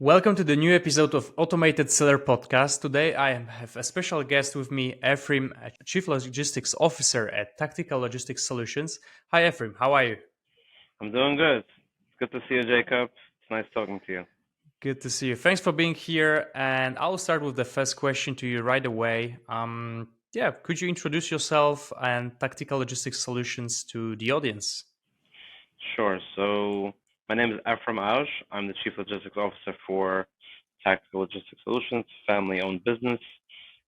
Welcome to the new episode of Automated Seller Podcast. Today I have a special guest with me, Ephraim, Chief Logistics Officer at Tactical Logistic Solutions. Hi Ephraim, how are you? I'm doing good. It's good to see you, Jacob. It's nice talking to you. Good to see you. Thanks for being here. And I'll start with the first question to you right away. Could you introduce yourself and Tactical Logistics Solutions to the audience? Sure. So my name is Ephraim Ausch. I'm the Chief Logistics Officer for Tactical Logistic Solutions, family-owned business.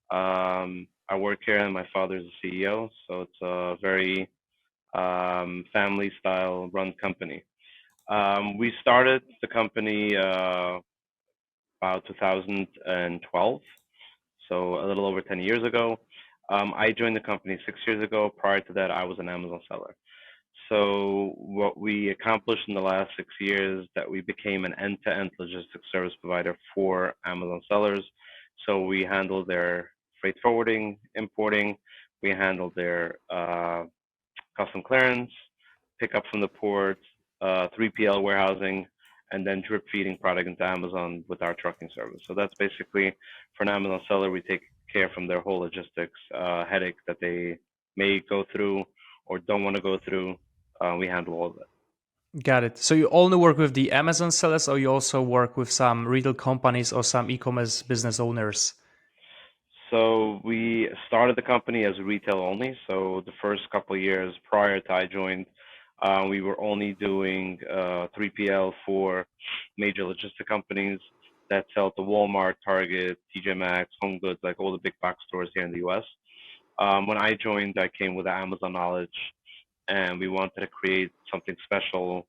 I work here, and my father's the CEO, so it's a very family-style run company. We started the company about 2012, so a little over 10 years ago. I joined the company 6 years ago. Prior to that, I was an Amazon seller. So what we accomplished in the last 6 years is that we became an end-to-end logistics service provider for Amazon sellers. So we handle their freight forwarding, importing, we handle their custom clearance, pick up from the port, 3PL warehousing, and then drip feeding product into Amazon with our trucking service. So that's basically, for an Amazon seller, we take care from their whole logistics headache that they may go through or don't want to go through. We handle all of it. Got it. So you only work with the Amazon sellers, or you also work with some retail companies or some e-commerce business owners? So we started the company as retail only. So the first couple of years prior to I joined, we were only doing 3PL for major logistic companies that sell to Walmart, Target, TJ Maxx, Home Goods, like all the big box stores here in the US. When I joined, I came with the Amazon knowledge, and we wanted to create something special,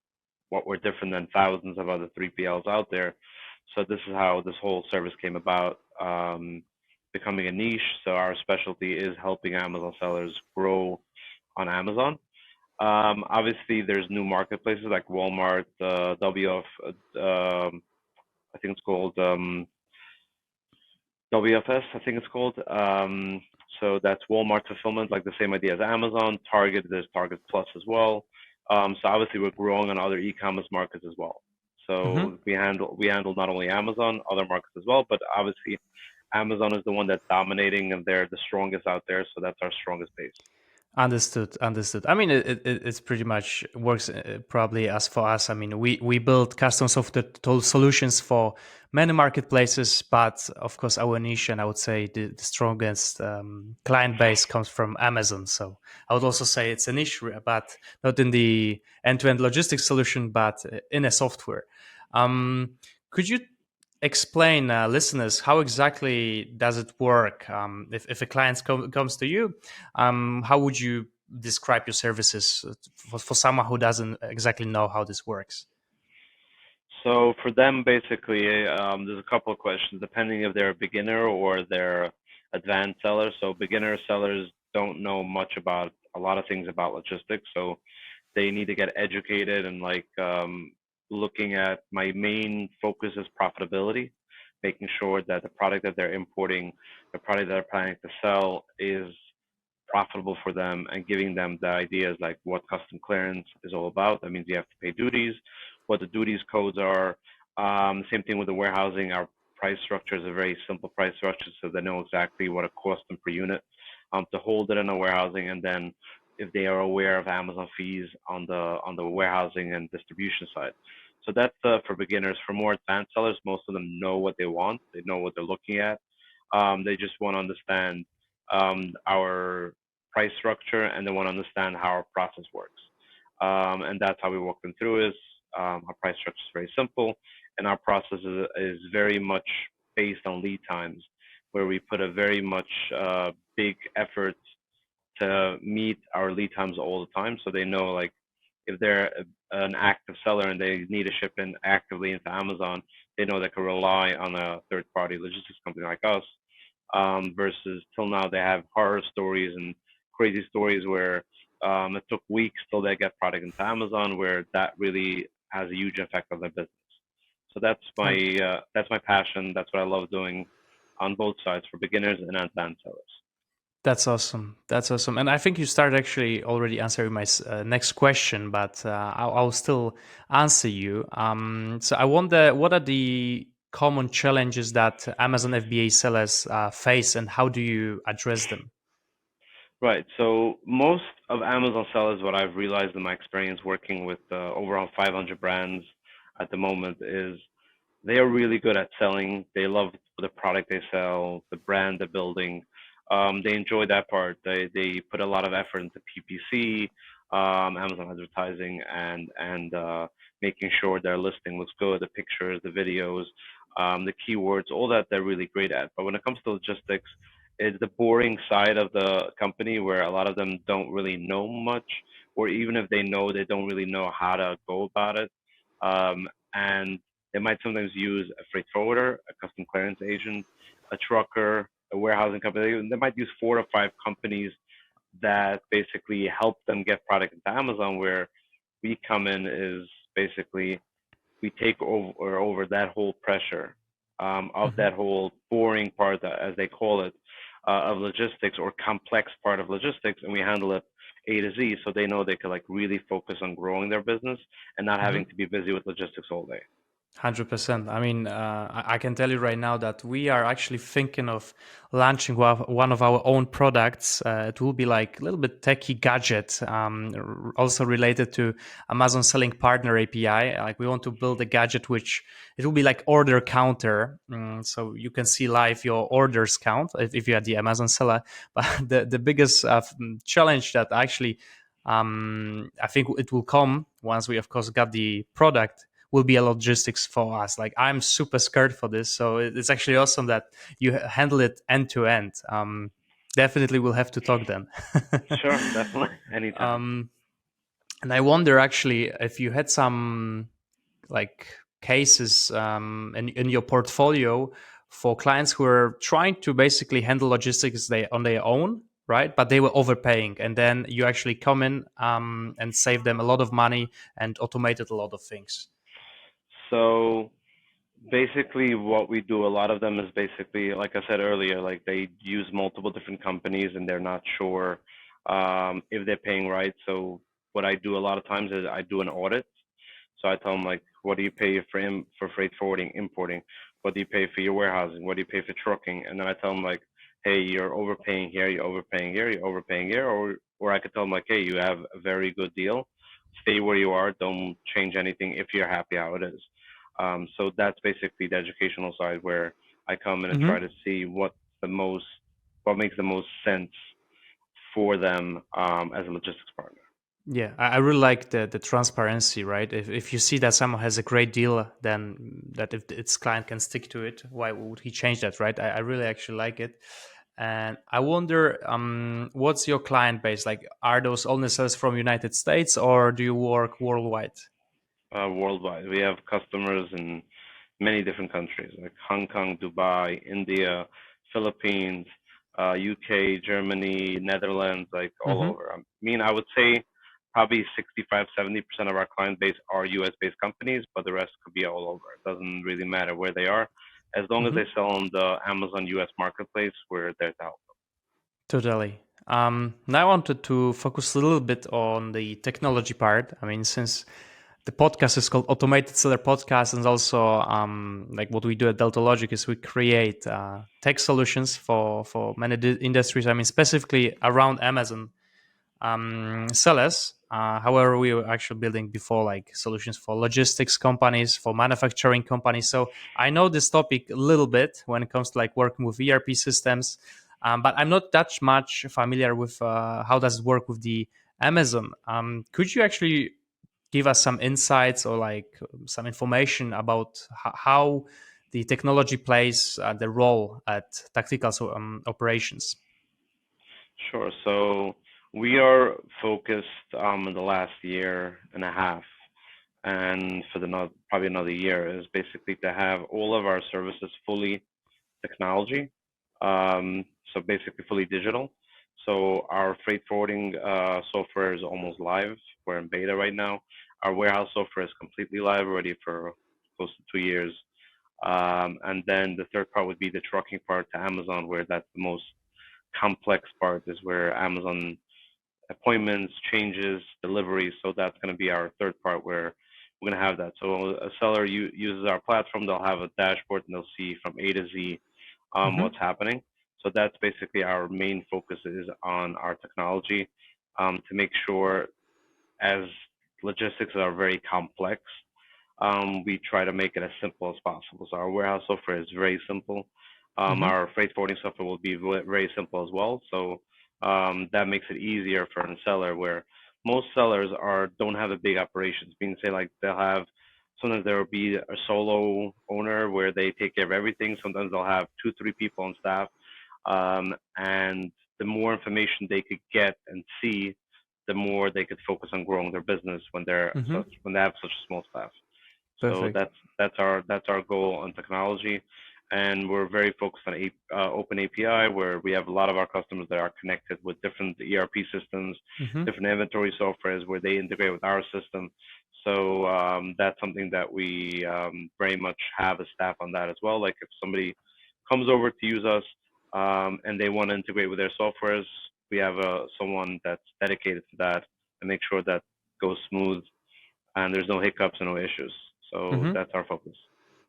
what were different than thousands of other 3PLs out there. So this is how this whole service came about, becoming a niche. So our specialty is helping Amazon sellers grow on Amazon. Obviously, there's new marketplaces like Walmart, WF, I think it's called WFS, I think it's called. So that's Walmart fulfillment, like the same idea as Amazon. Target, there's Target Plus as well. So obviously we're growing on other e-commerce markets as well. So we handle not only Amazon, other markets as well, but obviously Amazon is the one that's dominating and they're the strongest out there. So that's our strongest base. Understood. Understood. I mean, it's pretty much works probably as for us. I mean, we build custom software tool solutions for many marketplaces, but of course, our niche and I would say the strongest client base comes from Amazon. So I would also say it's a niche, but not in the end-to-end logistics solution, but in a software. Could you explain listeners how exactly does it work? If a client comes to you, how would you describe your services for someone who doesn't exactly know how this works? So for them, basically, there's a couple of questions depending if they're a beginner or they're advanced sellers. So beginner sellers don't know much about a lot of things about logistics, so they need to get educated and like looking at my main focus is profitability, making sure that the product that they're importing, the product that they're planning to sell is profitable for them and giving them the ideas like what custom clearance is all about. That means you have to pay duties, what the duties codes are. Same thing with the warehousing. Our price structure is a very simple price structure, so they know exactly what it costs them per unit to hold it in a warehousing, and then if they are aware of Amazon fees on the warehousing and distribution side. So that's for beginners. For more advanced sellers, most of them know what they want. They know what they're looking at. They just want to understand our price structure, and they want to understand how our process works. And that's how we walk them through is our price structure is very simple, and our process is very much based on lead times, where we put a very much big effort to meet our lead times all the time. So they know like if they're an active seller and they need to ship in actively into Amazon, they know they can rely on a third party logistics company like us. Versus till now they have horror stories and crazy stories where it took weeks till they get product into Amazon, where that really has a huge effect on their business. So that's my passion. That's what I love doing on both sides for beginners and advanced sellers. That's awesome. That's awesome. And I think you started actually already answering my next question, but I'll still answer you. So I wonder, what are the common challenges that Amazon FBA sellers face, and how do you address them? Right. So most of Amazon sellers, what I've realized in my experience working with overall 500 brands at the moment is they are really good at selling. They love the product they sell, the brand they're building. They enjoy that part. They put a lot of effort into PPC, Amazon advertising, and making sure their listing looks good, the pictures, the videos, the keywords, all that they're really great at. But when it comes to logistics, it's the boring side of the company where a lot of them don't really know much, or even if they know, they don't really know how to go about it. And they might sometimes use a freight forwarder, a custom clearance agent, a trucker, a warehousing company. They might use 4 to 5 companies that basically help them get product into Amazon. Where we come in is basically we take over that whole pressure of Mhm. that whole boring part, as they call it, of logistics or complex part of logistics, and we handle it A to Z, so they know they can like really focus on growing their business and not having Mhm. to be busy with logistics all day. 100%. I mean, I can tell you right now that we are actually thinking of launching one of our own products. It will be like a little bit techie gadget, also related to Amazon Selling Partner API. Like we want to build a gadget which it will be like order counter, so you can see live your orders count if you are the Amazon seller. But the biggest challenge that actually I think it will come once we, of course, got the product will be a logistics for us. Like I'm super scared for this, so it's actually awesome that you handle it end to end. Definitely, we'll have to talk then. Sure, definitely, anytime. um, and I wonder actually if you had some like cases in your portfolio for clients who are trying to basically handle logistics on their own, right? But they were overpaying, and then you actually come in and save them a lot of money and automated a lot of things. So basically, what we do, a lot of them is basically, like I said earlier, like they use multiple different companies and they're not sure if they're paying right. So what I do a lot of times is I do an audit. So I tell them like, what do you pay for freight forwarding, importing? What do you pay for your warehousing? What do you pay for trucking? And then I tell them like, hey, you're overpaying here, you're overpaying here, you're overpaying here, or I could tell them like, hey, you have a very good deal. Stay where you are. Don't change anything if you're happy how it is. So that's basically the educational side where I come in and try to see what makes the most sense for them as a logistics partner. Yeah, I really like the transparency, right? If you see that someone has a great deal, then that if its client can stick to it, why would he change that, right? I really actually like it. And I wonder, what's your client base? Like, are those only sales from United States or do you work worldwide? Worldwide. We have customers in many different countries like Hong Kong, Dubai, India, Philippines, UK, Germany, Netherlands, like all Mm-hmm. over. I mean, I would say probably 65, 70% of our client base are US based companies, but the rest could be all over. It doesn't really matter where they are. As long as Mm-hmm. they sell on the Amazon US marketplace, we're there to help. Totally. Now I wanted to focus a little bit on the technology part. I mean, since the podcast is called Automated Seller Podcast, and also like what we do at Delta Logic is we create tech solutions for many industries. I mean, specifically around Amazon sellers. However, we were actually building before like solutions for logistics companies, for manufacturing companies. So I know this topic a little bit when it comes to like working with ERP systems, but I'm not that much familiar with how does it work with the Amazon. Could you actually give us some insights or like some information about how the technology plays the role at tactical operations? Sure. So we are focused in the last year and a half, and for probably another year, is basically to have all of our services fully technology. So basically fully digital. So our freight forwarding software is almost live. We're in beta right now. Our warehouse software is completely live, already for close to 2 years. And then the third part would be the trucking part to Amazon, where that's the most complex part, is where Amazon appointments, changes, deliveries. So that's going to be our third part, where we're going to have that. So a seller uses our platform, they'll have a dashboard and they'll see from A to Z Mm-hmm. what's happening. So that's basically our main focus is on our technology to make sure, as logistics are very complex, we try to make it as simple as possible. So our warehouse software is very simple. Mm-hmm. Our freight forwarding software will be very simple as well. So that makes it easier for a seller where most sellers don't have a big operations. Being say like they'll have sometimes there will be a solo owner where they take care of everything. Sometimes they'll have two, three people on staff. And the more information they could get and see, the more they could focus on growing their business Mm-hmm. when they have such a small staff. So Perfect. that's our goal on technology, and we're very focused on open API, where we have a lot of our customers that are connected with different ERP systems, Mm-hmm. different inventory softwares, where they integrate with our system. So that's something that we very much have a staff on that as well. Like if somebody comes over to use us and they want to integrate with their softwares, we have someone that's dedicated to that and make sure that goes smooth and there's no hiccups and no issues. So Mm-hmm. that's our focus.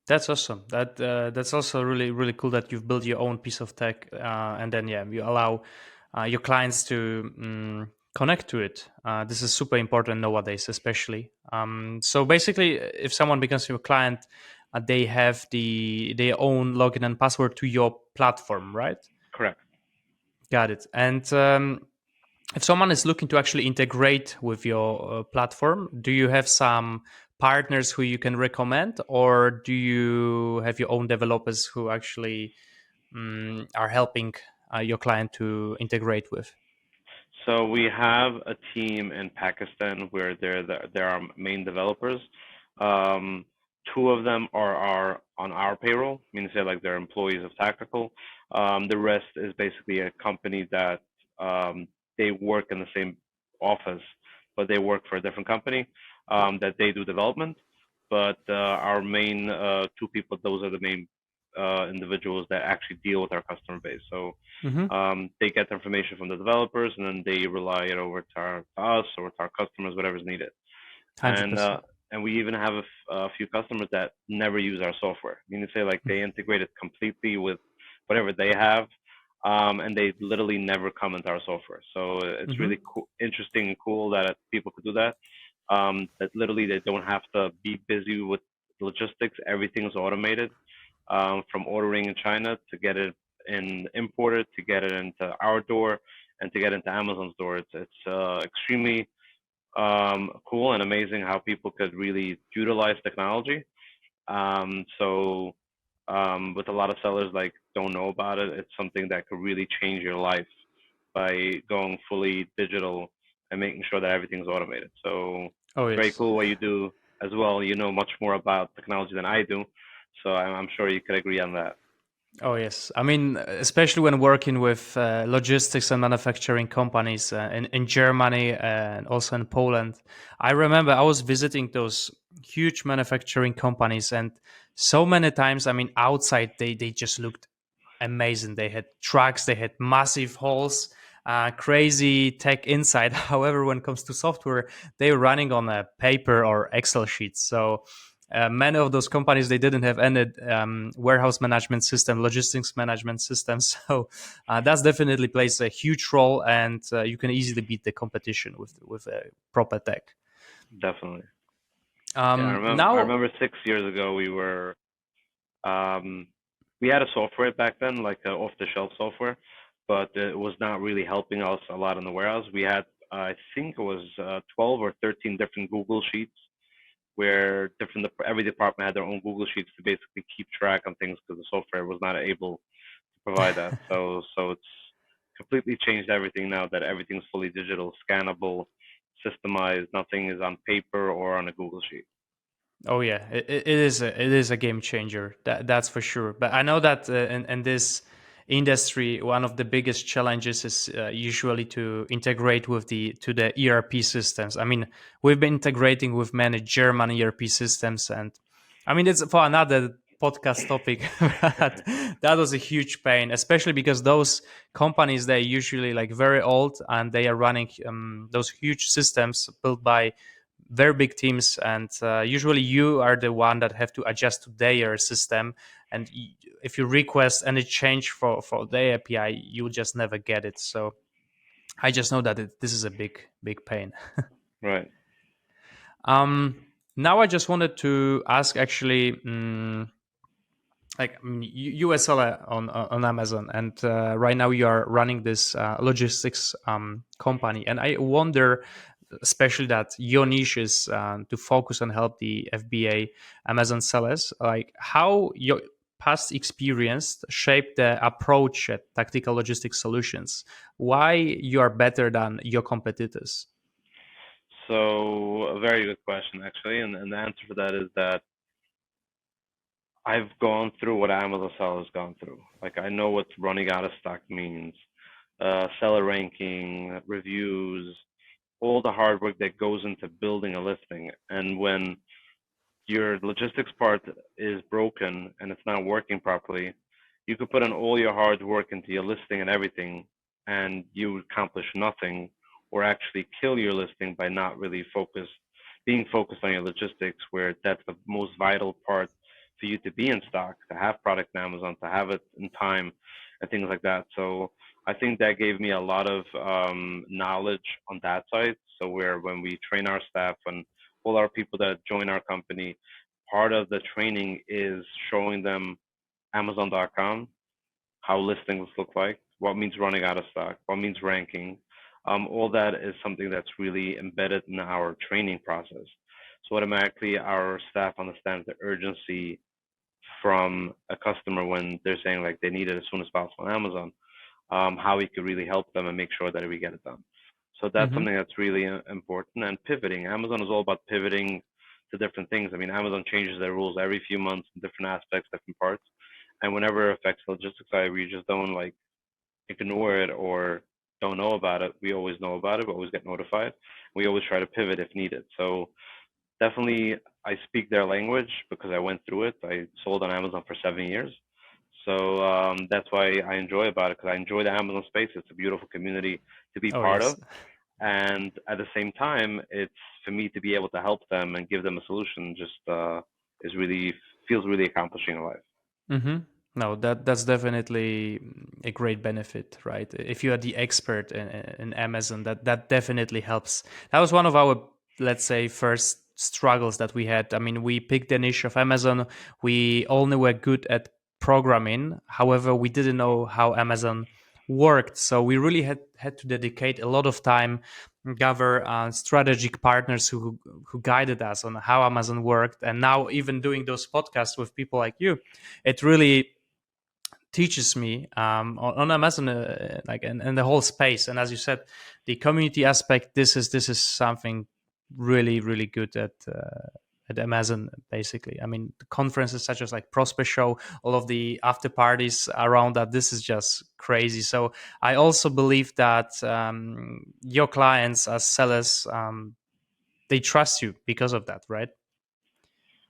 That's awesome. That's also really really cool that you've built your own piece of tech, and then yeah, you allow your clients to connect to it. This is super important nowadays, especially. So basically, if someone becomes your client, they have their own login and password to your platform, right? Correct. Got it. And if someone is looking to actually integrate with your platform, do you have some partners who you can recommend, or do you have your own developers who actually are helping your client to integrate with? So we have a team in Pakistan where they're our main developers. Um, Two of them are on our payroll, meaning say like they're employees of Tactical. The rest is basically a company that they work in the same office, but they work for a different company that they do development. But our main two people, those are the main individuals that actually deal with our customer base. So Mm-hmm. they get the information from the developers and then they rely it over to us or to our customers, whatever's needed. And 100%. we even have a few customers that never use our software. Meaning, say like they integrate it completely with whatever they have, and they literally never come into our software. So it's Mm-hmm. really cool, interesting and cool that people could do that. That literally they don't have to be busy with logistics. Everything's automated, from ordering in China to get it imported to get it into our door and to get into Amazon's door. It's extremely cool and amazing how people could really utilize technology. With a lot of sellers like don't know about it, it's something that could really change your life by going fully digital and making sure that everything's automated. So Oh it's very yes. cool what you do as well. You know much more about technology than I do, so I'm sure you could agree on that. Oh yes, I mean, especially when working with logistics and manufacturing companies in Germany and also in Poland. I remember I was visiting those huge manufacturing companies, and so many times, I mean, outside they just looked amazing. They had trucks, they had massive halls, crazy tech inside. However, when it comes to software, they're running on a paper or Excel sheets. So many of those companies they didn't have any warehouse management system, logistics management system. So that definitely plays a huge role, and you can easily beat the competition with a proper tech. Definitely. Yeah, I Now, remember 6 years ago um, we had a software back then, like off-the-shelf software, but it was not really helping us a lot in the warehouse. We had, I think it was 12 or 13 different Google Sheets where every department had their own Google Sheets to basically keep track on things because the software was not able to provide that. So it's completely changed everything now that everything's fully digital, scannable, systemized. Nothing is on paper or on a Google Sheet. oh yeah, it is a game changer. That's for sure. But I know that in this industry, one of the biggest challenges is usually to integrate with the ERP systems. I mean, we've been integrating with many German ERP systems, and I mean it's for another podcast topic. But that was a huge pain, especially because those companies they're usually like very old and they are running those huge systems built by very big teams, and usually you are the one that have to adjust to their system. And if you request any change for their API, you just never get it. So I just know that this is a big pain. Right. Now I just wanted to ask actually. Like you were seller on Amazon, and right now you are running this logistics company, and I wonder, especially that your niche is to focus and help the FBA Amazon sellers, like how your past experience shaped the approach at Tactical Logistic Solutions. Why you are better than your competitors? So a very good question, actually, and the answer for that is that I've gone through what Amazon seller has gone through. Like I know what running out of stock means, seller ranking, reviews, all the hard work that goes into building a listing. And when your logistics part is broken and it's not working properly, you could put in all your hard work into your listing and everything, and you accomplish nothing, or actually kill your listing by not really being focused on your logistics, where that's the most vital part for you to be in stock, to have product on Amazon, to have it in time, and things like that. So I think that gave me a lot of knowledge on that side. So where when we train our staff and all our people that join our company, part of the training is showing them Amazon.com, how listings look like, what means running out of stock, what means ranking. All that is something that's really embedded in our training process. So automatically our staff understands the urgency from a customer when they're saying like they need it as soon as possible on Amazon, how we could really help them and make sure that we get it done. So that's Mm-hmm. something that's really important. And pivoting, Amazon is all about pivoting to different things. I mean, Amazon changes their rules every few months in different aspects, different parts. And whenever it affects the logistics side, we just don't like ignore it or don't know about it. We always know about it. We always get notified. We always try to pivot if needed. So definitely, I speak their language because I went through it. I sold on Amazon for 7 years. So that's why I enjoy about it, because I enjoy the Amazon space. It's a beautiful community to be Oh part yes. of. And at the same time, it's for me to be able to help them and give them a solution just is really feels really accomplishing in life. Mm-hmm. No, that's definitely a great benefit, right? If you are the expert in Amazon, that definitely helps. That was one of our, let's say, first struggles that we had. I mean, we picked the niche of Amazon. We only were good at programming. However, we didn't know how Amazon worked. So we really had to dedicate a lot of time, gather strategic partners who guided us on how Amazon worked. And now even doing those podcasts with people like you, it really teaches me on Amazon, like and the whole space. And as you said, the community aspect. This is something really good at Amazon. Basically, I mean, the conferences such as like Prosper Show, all of the after parties around that. This is just crazy. So I also believe that your clients as sellers, they trust you because of that, right?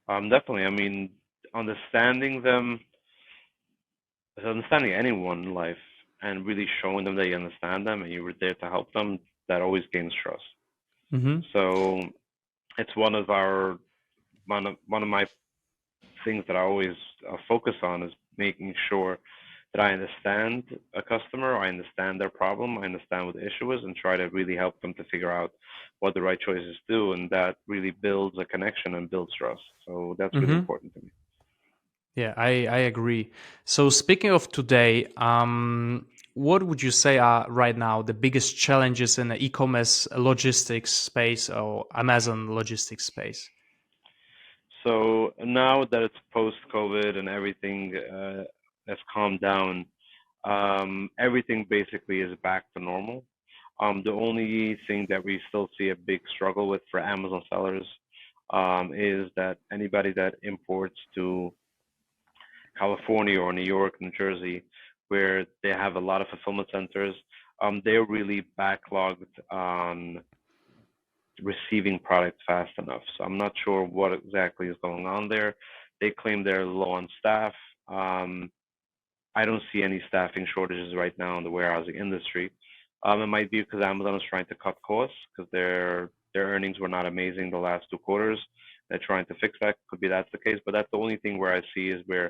Definitely. I mean, understanding them, understanding anyone in life, and really showing them that you understand them and you were there to help them, that always gains trust. Mm-hmm. So it's one of my things that I always focus on is making sure that I understand a customer, I understand their problem, I understand what the issue is, and try to really help them to figure out what the right choices do, and that really builds a connection and builds trust. So that's really Mm-hmm. important to me. Yeah, I agree. So speaking of today, what would you say are right now the biggest challenges in the e-commerce logistics space or Amazon logistics space? So now that it's post-COVID and everything has calmed down, everything basically is back to normal. The only thing that we still see a big struggle with for Amazon sellers is that anybody that imports to California or New York, New Jersey, where they have a lot of fulfillment centers, they're really backlogged on receiving product fast enough. So I'm not sure what exactly is going on there. They claim they're low on staff. Um, I don't see any staffing shortages right now in the warehousing industry. It might be because Amazon is trying to cut costs because their earnings were not amazing the last 2 quarters. They're trying to fix that. Could be that's the case, but that's the only thing where I see is where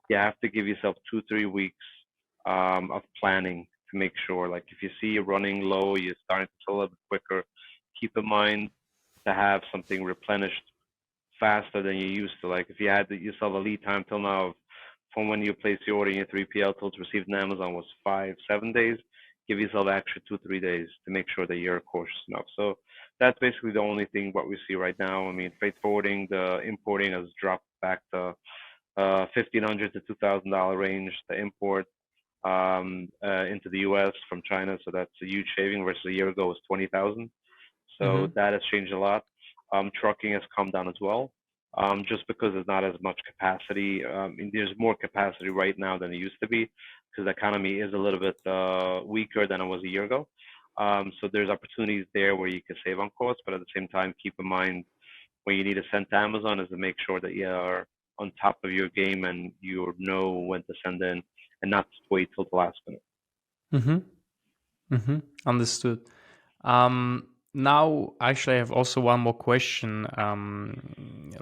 you have to give yourself 2, 3 weeks of planning to make sure. Like if you see you're running low, you're starting to fill a bit quicker. Keep in mind to have something replenished faster than you used to. Like if you had yourself a lead time till now from when you place the order in your 3PL till it's received in Amazon was 5, 7 days, give yourself extra 2, 3 days to make sure that you're cautious enough. So that's basically the only thing what we see right now. I mean, freight forwarding, the importing has dropped back to $1,500 to $2,000 range. The import into the U.S. from China, so that's a huge saving versus a year ago was 20,000. So Mm-hmm. that has changed a lot. Trucking has come down as well, just because there's not as much capacity. There's more capacity right now than it used to be because the economy is a little bit weaker than it was a year ago. So there's opportunities there where you can save on costs, but at the same time, keep in mind when you need to send to Amazon is to make sure that you are on top of your game and you know when to send in and not wait till the last minute. Mm-hmm. Mm-hmm. Understood. Now, actually, I have also one more question.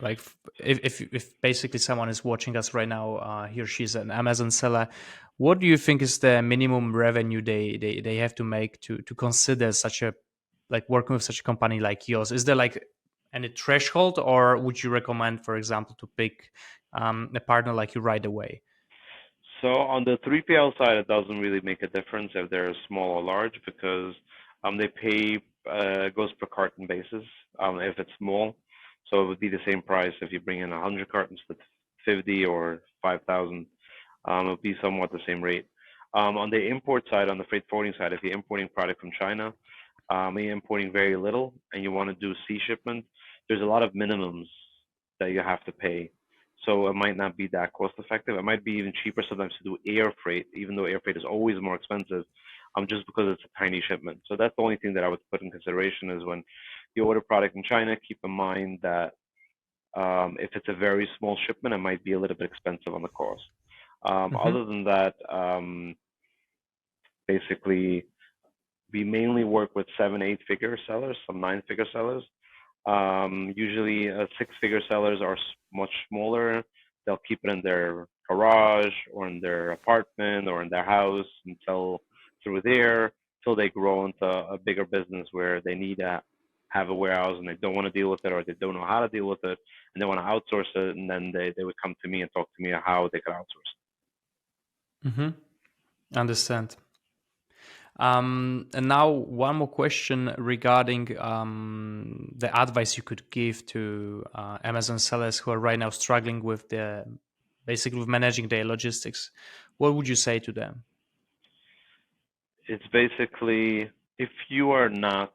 Like, if basically someone is watching us right now, he or she's an Amazon seller, what do you think is the minimum revenue they have to make to consider such a like working with such a company like yours? Is there like any threshold, or would you recommend, for example, to pick a partner like you right away? So on the 3PL side, it doesn't really make a difference if they're small or large because they pay goes per carton basis if it's small. So it would be the same price if you bring in 100 cartons to 50 or 5,000. It would be somewhat the same rate. On the import side, on the freight forwarding side, if you're importing product from China, and you're importing very little and you want to do sea shipment, there's a lot of minimums that you have to pay. So it might not be that cost effective. It might be even cheaper sometimes to do air freight, even though air freight is always more expensive, just because it's a tiny shipment. So that's the only thing that I would put in consideration is when you order product in China, keep in mind that if it's a very small shipment, it might be a little bit expensive on the cost. Mm-hmm. Other than that, basically, we mainly work with 7, 8 figure sellers, some 9 figure sellers. Usually, 6 figure sellers are much smaller. They'll keep it in their garage or in their apartment or in their house and sell through there till they grow into a bigger business where they need to have a warehouse and they don't want to deal with it or they don't know how to deal with it and they want to outsource it. And then they would come to me and talk to me how they could outsource Mm-hmm. Understand. And now one more question regarding the advice you could give to Amazon sellers who are right now struggling with the basically with managing their logistics. What would you say to them? it. It's basically if you are not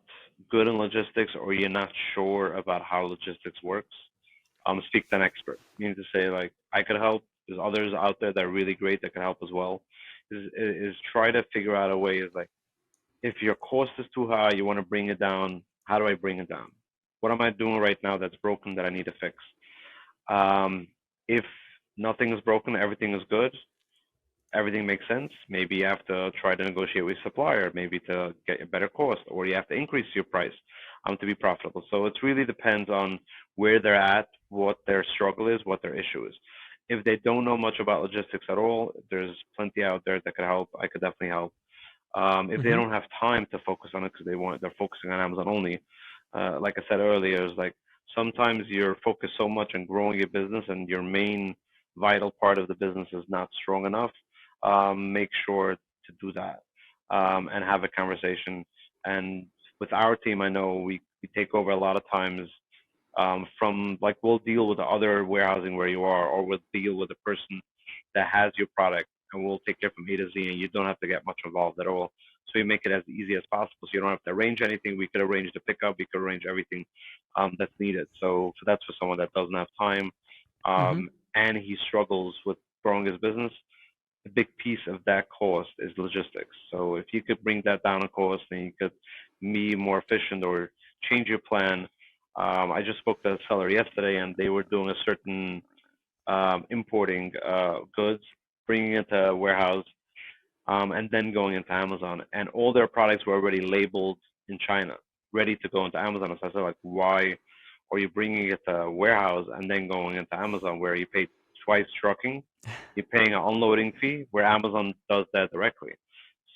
good in logistics or you're not sure about how logistics works, speak to an expert. You need to say like, I could help. There's others out there that are really great that can help as well. Is try to figure out a way is like, if your cost is too high, you want to bring it down. How do I bring it down? What am I doing right now that's broken that I need to fix? If nothing is broken, everything is good, everything makes sense. Maybe you have to try to negotiate with supplier, maybe to get a better cost, or you have to increase your price to be profitable. So it really depends on where they're at, what their struggle is, what their issue is. If they don't know much about logistics at all, there's plenty out there that could help. I could definitely help. If they Mm-hmm. don't have time to focus on it because they're focusing on Amazon only, like I said earlier, is like sometimes you're focused so much on growing your business and your main vital part of the business is not strong enough. Make sure to do that and have a conversation. And with our team, I know we take over a lot of times from like we'll deal with the other warehousing where you are, or we'll deal with the person that has your product, and we'll take care from A to Z, and you don't have to get much involved at all. So we make it as easy as possible, so you don't have to arrange anything. We could arrange the pickup, we could arrange everything that's needed. So that's for someone that doesn't have time, Mm-hmm. and he struggles with growing his business. A big piece of that cost is logistics. So if you could bring that down in cost and you could be more efficient or change your plan. I just spoke to a seller yesterday and they were doing a certain importing goods, bringing it to a warehouse, and then going into Amazon. And all their products were already labeled in China, ready to go into Amazon. And so I said, like, why are you bringing it to a warehouse and then going into Amazon where you pay twice trucking? You're paying an unloading fee where Amazon does that directly.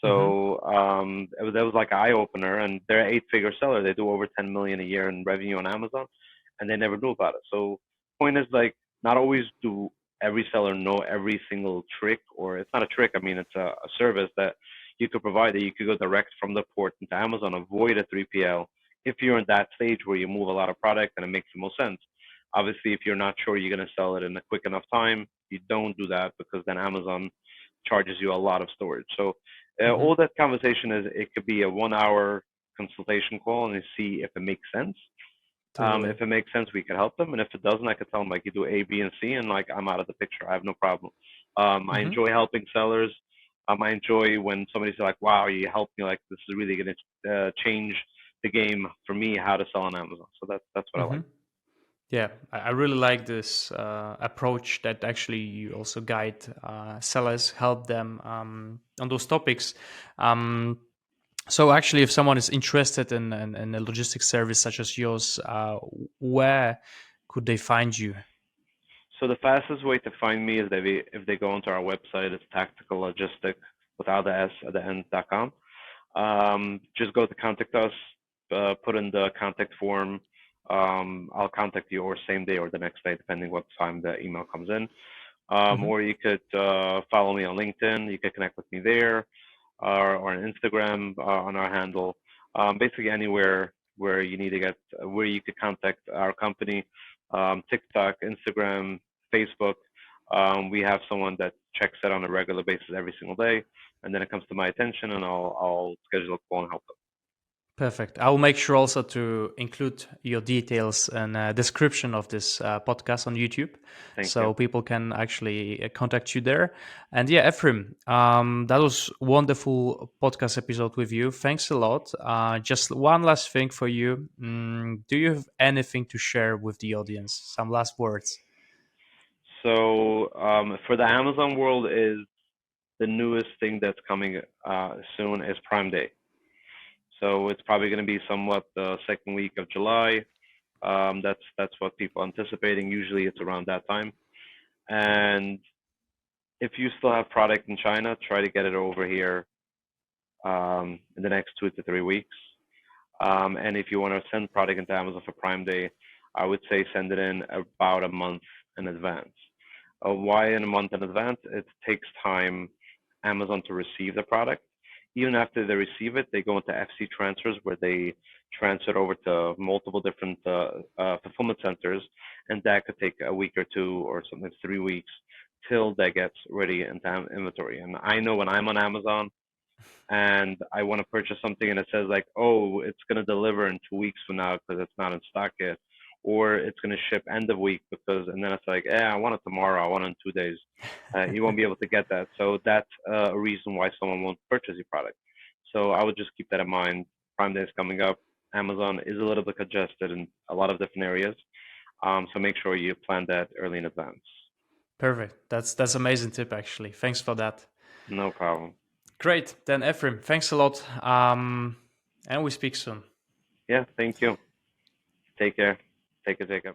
Mm-hmm. So that was like an eye opener, and they're an eight-figure seller. They do over 10 million a year in revenue on Amazon, and they never knew about it. So point is like not always do every seller know every single trick, or it's not a trick. I mean, it's a service that you could provide that you could go direct from the port into Amazon, avoid a 3PL if you're in that stage where you move a lot of product and it makes the most sense. Obviously, if you're not sure you're going to sell it in a quick enough time, you don't do that because then Amazon charges you a lot of storage. So Mm-hmm. all that conversation is it could be a 1 hour consultation call and you see if it makes sense. Totally. If it makes sense, we could help them, and if it doesn't, I could tell them like you do A, B, and C, and like I'm out of the picture. I have no problem. I Mm-hmm. enjoy helping sellers. I enjoy when somebody's like, "Wow, you helped me! Like this is really going to change the game for me how to sell on Amazon." So that's what I Mm-hmm. like. Yeah, I really like this approach that actually you also guide sellers, help them on those topics. Um, so actually, if someone is interested in a logistics service such as yours, where could they find you? So the fastest way to find me is if they go onto our website. It's Tactical Logistic without the S at the end.com. Just go to contact us, put in the contact form. I'll contact you or same day or the next day, depending what time the email comes in. Hmm. Or you could follow me on LinkedIn. You could connect with me there, or on Instagram on our handle. Basically anywhere where you need to get where you could contact our company. TikTok, Instagram, Facebook. We have someone that checks it on a regular basis every single day, and then it comes to my attention, and I'll schedule a call and help them. Perfect. I will make sure also to include your details and description of this podcast on YouTube, Thank you. so people can actually contact you there. And yeah, Ephraim, that was wonderful podcast episode with you. Thanks a lot. Just one last thing for you. Do you have anything to share with the audience? Some last words. So for the Amazon world, is the newest thing that's coming soon is Prime Day. So it's probably going to be somewhat the second week of July. That's what people are anticipating. Usually it's around that time. And if you still have product in China, try to get it over here in the next 2 to 3 weeks. And if you want to send product into Amazon for Prime Day, I would say send it in about a month in advance. Why in a month in advance? It takes time Amazon to receive the product. Even after they receive it, they go into FC transfers where they transfer it over to multiple different fulfillment centers, and that could take a week or two or sometimes 3 weeks till that gets ready into inventory. And I know when I'm on Amazon and I want to purchase something and it says like, oh, it's going to deliver in 2 weeks from now because it's not in stock yet, or it's going to ship end of week because, and then it's like, I want it tomorrow, I want it in 2 days. You won't be able to get that. So that's a reason why someone won't purchase your product. So I would just keep that in mind. Prime Day is coming up. Amazon is a little bit congested in a lot of different areas. So make sure you plan that early in advance. Perfect. That's amazing tip actually. Thanks for that. No problem. Great. Then Ephraim, thanks a lot. And we speak soon. Yeah, thank you. Take care. Take care.